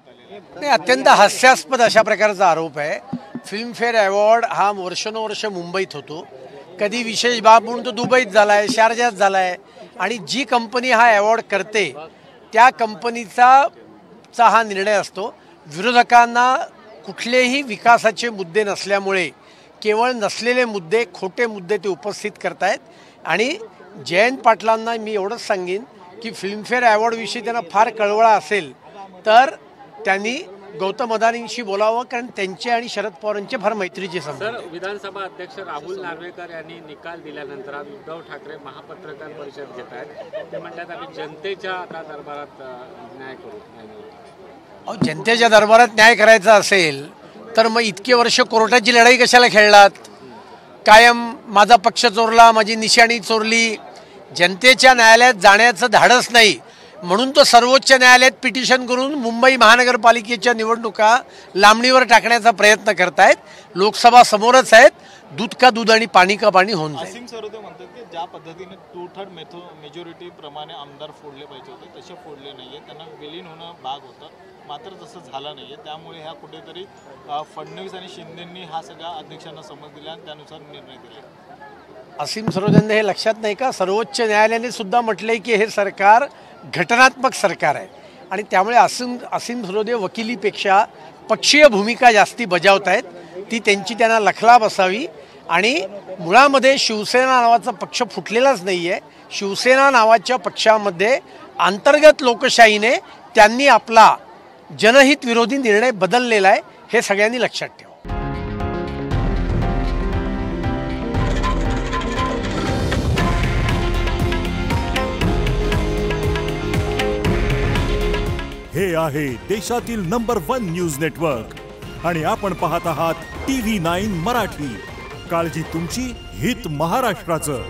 करण्यात आलेला नाही, अत्यंत हास्यास्पद अशा प्रकारचा आरोप आहे। फिल्मफेअर अवॉर्ड हा वर्षानुवर्ष मुंबईत होतो, कधी विशेष बाब म्हणून तो दुबईत झालाय, शारजात झालाय, आणि जी कंपनी हा अवॉर्ड करते त्या कंपनीचा हा निर्णय असतो। विरोधकांना कुठलेही विकासाचे मुद्दे नसल्यामुळे केवळ नसलेले मुद्दे, खोटे मुद्दे ते उपस्थित करतायत। आणि जयंत पाटलांना मी एवढंच सांगेन की फिल्मफेअर अवॉर्डविषयी त्यांना फार कळवळा असेल तर त्यांनी गौतम अदानींशी बोलावं, कारण त्यांचे आणि शरद पवारांचे फार मैत्रीचे संबंध। सर, विधानसभा अध्यक्ष राहुल नार्वेकर यांनी निकाल दिल्यानंतर आज उद्धव ठाकरे महापत्रकार परिषद घेत आहेत। ते म्हणतात आम्ही जनतेच्या आता दरबारात न्याय करू। जनतेच्या दरबारात न्याय करायचा असेल तर मग इतके वर्ष कोर्टाची लढाई कशाला खेळलात? कायम माझा पक्ष चोरला, माझी निशाणी चोरली। जनतेच्या न्यायालयात जाण्याचं धाडस नाही म्हणून तो सर्वोच्च न्यायालयात पिटिशन करून मुंबई महानगरपालिकेच्या निवडणुका लांबणीवर टाकण्याचा प्रयत्न करतायत। लोकसभा समोरच आहेत, दूध का दूध आणि पाणी का पाणी होऊन जाईल। असीम सरोदे म्हणतात की ज्या पद्धतीने 2/3 मेजॉरिटी प्रमाणे आमदार फोडले पाहिजे होते तसे फोडले नाहीये, त्यांना विलीन होणं भाग होतं, मात्र तसं झालं नाहीये। त्यामुळे ह्या कुठेतरी फडणवीस आणि शिंदेंनी हा सगळा अध्यक्षांना समज दिला आणि त्यानुसार निर्णय दिले। असीम सरोदेंना हे लक्षात नाही का, सर्वोच्च न्यायालयाने सुद्धा म्हटलंय की हे सरकार घटनात्मक सरकार आहे आणि त्यामुळे असीम सरोदे वकिलीपेक्षा पक्षीय भूमिका जास्ती बजावत आहेत। ती त्यांना लखला बसावी। आणि मुळामध्ये शिवसेना नावाचा पक्ष फुटलेलाच नाही आहे। शिवसेना नावाच्या पक्षामध्ये अंतर्गत लोकशाहीने त्यांनी आपला जनहित विरोधी निर्णय बदललेला आहे, हे सगळ्यांनी लक्षात ठेवा। हे आहे देशातील नंबर 1 न्यूज नेटवर्क आणि आपण पाहत आहात TV9 मराठी। काळजी तुमची, हित महाराष्ट्राचं।